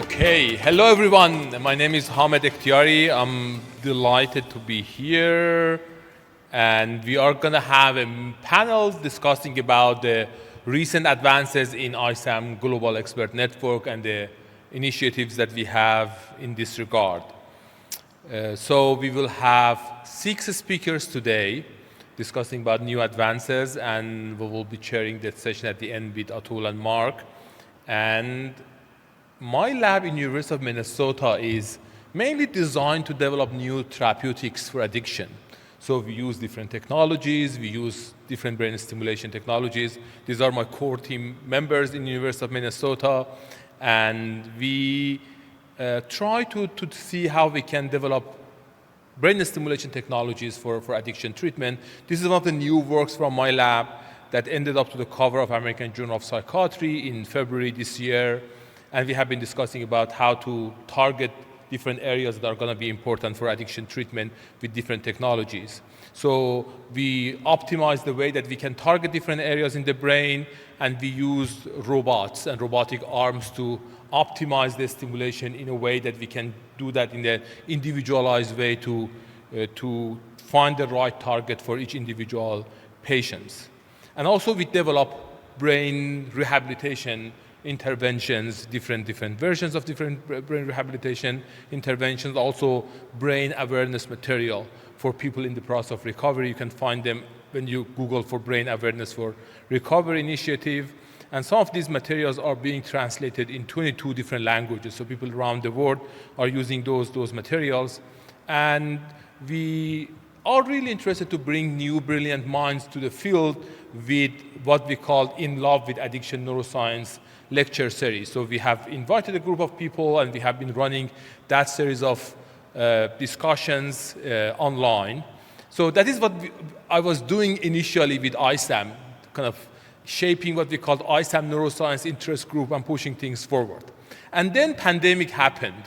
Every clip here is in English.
Okay, hello everyone. My name is Ekhtiari. I'm delighted to be here. And we are going to have a panel discussing about the recent advances in ISAM Global Expert Network and the initiatives that we have in this regard. So we will have 6 speakers today discussing about new advances, and we will be chairing that session at the end with Atul and Mark. And my lab in University of Minnesota is mainly designed to develop new therapeutics for addiction. So we use different technologies, we use different brain stimulation technologies. These are my core team members in University of Minnesota, and we try to see how we can develop brain stimulation technologies for addiction treatment. This is one of the new works from my lab that ended up to the cover of American Journal of Psychiatry in February this year. And we have been discussing about how to target different areas that are going to be important for addiction treatment with different technologies. So we optimize the way that we can target different areas in the brain, and we use robots and robotic arms to optimize the stimulation in a way that we can do that in an individualized way to find the right target for each individual patients. And also we develop brain rehabilitation interventions, different versions of different brain rehabilitation interventions, also brain awareness material for people in the process of recovery. You can find them when you Google for brain awareness for recovery initiative. And some of these materials are being translated in 22 different languages. So people around the world are using those materials. And we are really interested to bring new brilliant minds to the field with what we call In Love with Addiction Neuroscience lecture series. So we have invited a group of people, and we have been running that series of discussions online. So that is what I was doing initially with ISAM, kind of shaping what we called ISAM Neuroscience Interest Group and pushing things forward. And then pandemic happened,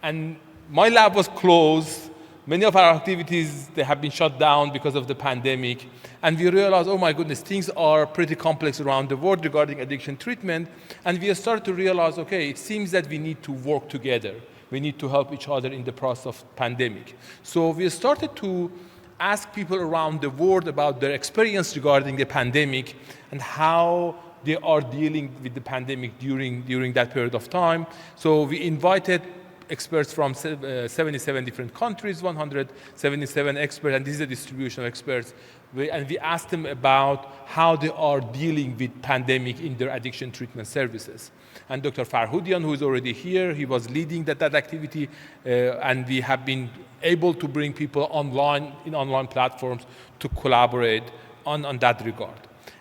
and my lab was closed. Many of our activities, they have been shut down because of the pandemic. And we realized, oh my goodness, things are pretty complex around the world regarding addiction treatment. And we started to realize, okay, it seems that we need to work together. We need to help each other in the process of pandemic. So we started to ask people around the world about their experience regarding the pandemic and how they are dealing with the pandemic during that period of time. So we invited experts from 77 different countries, 177 experts, and this is a distribution of experts. And we asked them about how they are dealing with pandemic in their addiction treatment services. And Dr. Farhudian, who is already here, he was leading that activity, and we have been able to bring people online, in online platforms, to collaborate on that regard.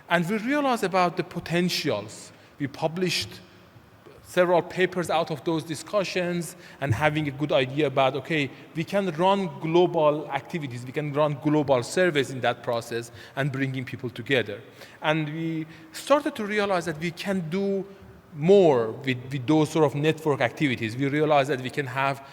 And we realized about the potentials. We published several papers out of those discussions and having a good idea about, okay, we can run global activities, we can run global surveys in that process and bringing people together. And we started to realize that we can do more with those sort of network activities. We realized that we can have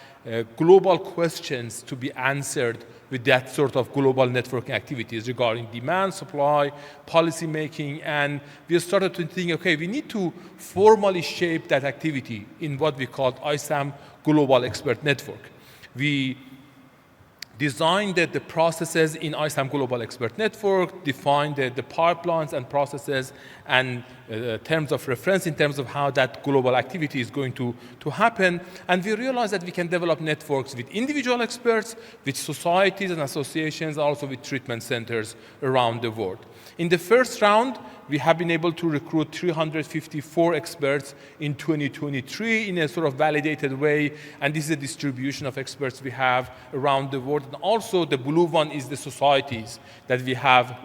global questions to be answered with that sort of global networking activities regarding demand, supply, policy making, and we started to think, okay, we need to formally shape that activity in what we call ISAM Global Expert Network. We designed the processes in ISAM Global Expert Network, defined the pipelines and processes and terms of reference in terms of how that global activity is going to happen. And we realized that we can develop networks with individual experts, with societies and associations, also with treatment centers around the world. In the first round, we have been able to recruit 354 experts in 2023 in a sort of validated way, and this is a distribution of experts we have around the world. And also the blue one is the societies that we have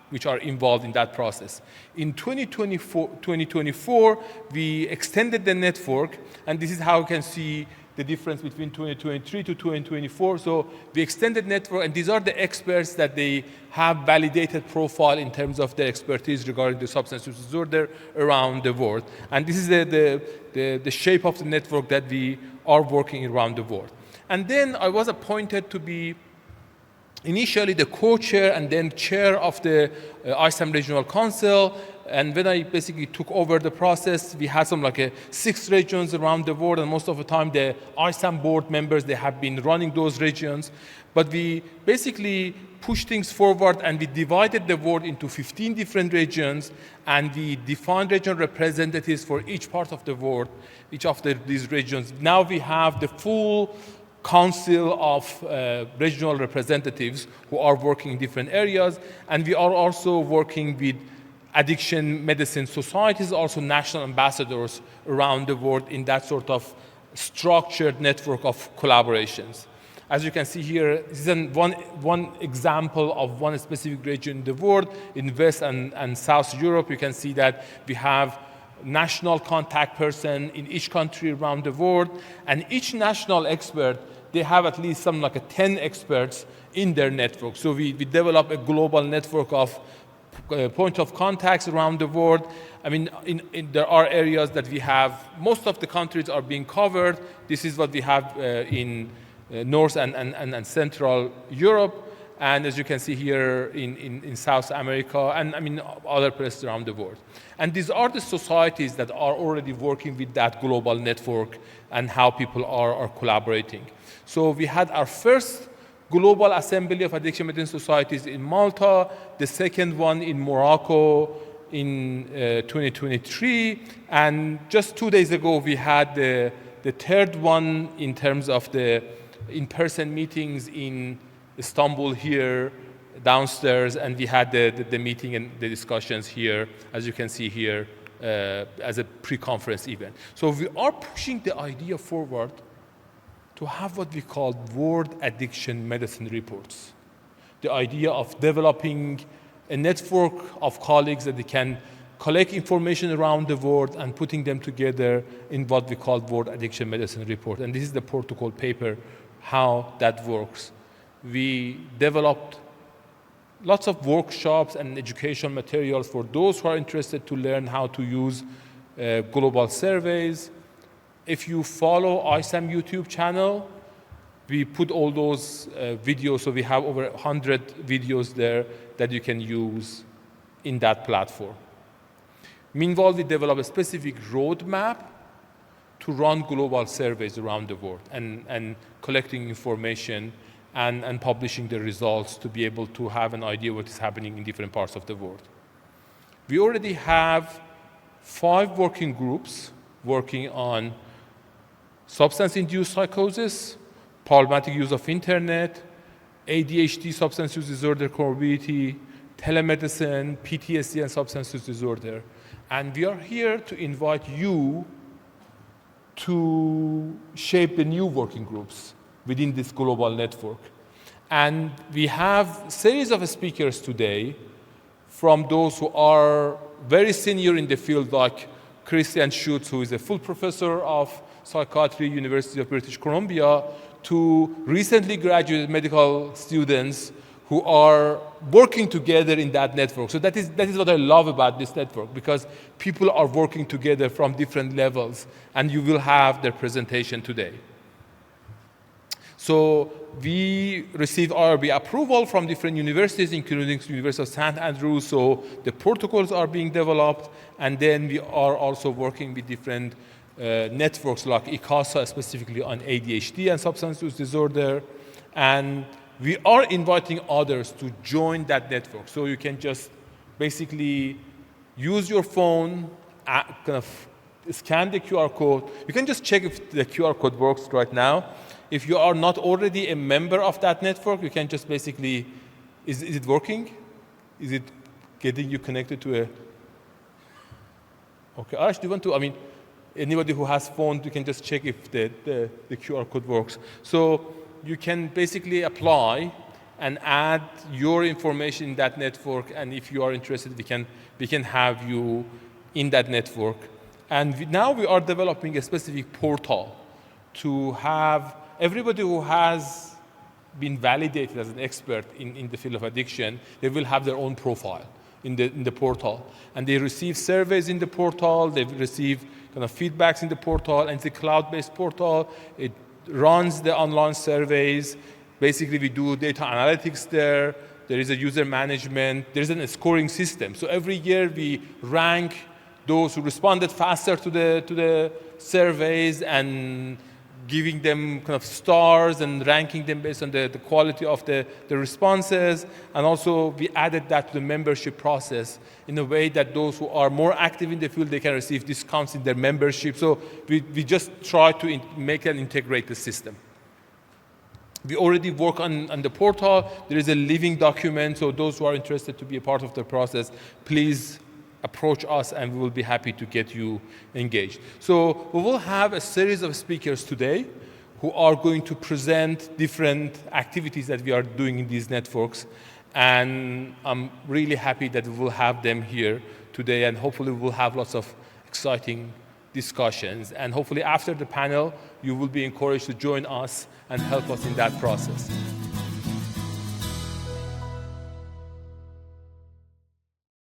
which are involved in that process. In 2024, we extended the network, and this is how you can see the difference between 2023 to 2024. So we extended network, and these are the experts that they have validated profile in terms of their expertise regarding the substance use disorder around the world. And this is the shape of the network that we are working around the world. And then I was appointed to be initially the co-chair and then chair of the ISAM Regional Council, and when I basically took over the process, we had some 6 regions around the world, and most of the time the ISAM board members, they have been running those regions. But we basically pushed things forward, and we divided the world into 15 different regions, and we defined regional representatives for each part of the world, each of these regions. Now we have the full council of regional representatives who are working in different areas, and we are also working with addiction medicine societies, also national ambassadors around the world in that sort of structured network of collaborations. As you can see here, this is one example of one specific region in the world. In West and South Europe, you can see that we have national contact person in each country around the world, and each national expert, they have at least 10 experts in their network. So we develop a global network of point of contacts around the world. I mean, there are areas that we have, most of the countries are being covered. This is what we have in North and Central Europe, and as you can see here in South America, and I mean other places around the world. And these are the societies that are already working with that global network and how people are collaborating. So we had our first Global Assembly of Addiction Medicine Societies in Malta, the second one in Morocco in 2023, and just 2 days ago we had the third one in terms of the in-person meetings in Istanbul here downstairs, and we had the meeting and the discussions here, as you can see here, as a pre-conference event. So we are pushing the idea forward to have what we call World Addiction Medicine Reports. The idea of developing a network of colleagues that they can collect information around the world and putting them together in what we call World Addiction Medicine Report. And this is the protocol paper, how that works. We developed lots of workshops and educational materials for those who are interested to learn how to use global surveys. If you follow ISAM YouTube channel, we put all those videos, so we have over 100 videos there that you can use in that platform. Meanwhile, we develop a specific roadmap to run global surveys around the world and collecting information and publishing the results to be able to have an idea what is happening in different parts of the world. We already have 5 working groups working on substance-induced psychosis, problematic use of internet, ADHD, substance use disorder comorbidity, telemedicine, PTSD, and substance use disorder. And we are here to invite you to shape the new working groups within this global network. And we have a series of speakers today from those who are very senior in the field, like Christian Schutz, who is a full professor of psychiatry, University of British Columbia, to recently graduated medical students who are working together in that network. So that is what I love about this network, because people are working together from different levels, and you will have their presentation today. So we received IRB approval from different universities, including the University of St. Andrews, so the protocols are being developed, and then we are also working with different networks like ICASA, specifically on ADHD and substance use disorder, and we are inviting others to join that network. So you can just basically use your phone, kind of scan the QR code. You can just check if the QR code works right now. If you are not already a member of that network, you can just basically, is it working? Is it getting you connected to a, okay, Arash, do you want to, I mean, anybody who has phone, you can just check if the QR code works. So you can basically apply and add your information in that network, and if you are interested, we can have you in that network. And now we are developing a specific portal to have everybody who has been validated as an expert in the field of addiction, they will have their own profile in the portal. And they receive surveys in the portal, they receive kind of feedbacks in the portal, and it's a cloud-based portal. It runs the online surveys. Basically, we do data analytics there. there is a user management, there is a scoring system. So every year we rank those who responded faster to the surveys and giving them kind of stars and ranking them based on the quality of the responses. And also we added that to the membership process in a way that those who are more active in the field, they can receive discounts in their membership. So we just try to make and integrate the system. We already work on the portal. There is a living document, so those who are interested to be a part of the process, please approach us and we will be happy to get you engaged. So we will have a series of speakers today who are going to present different activities that we are doing in these networks. And I'm really happy that we will have them here today, and hopefully we will have lots of exciting discussions. And hopefully after the panel, you will be encouraged to join us and help us in that process.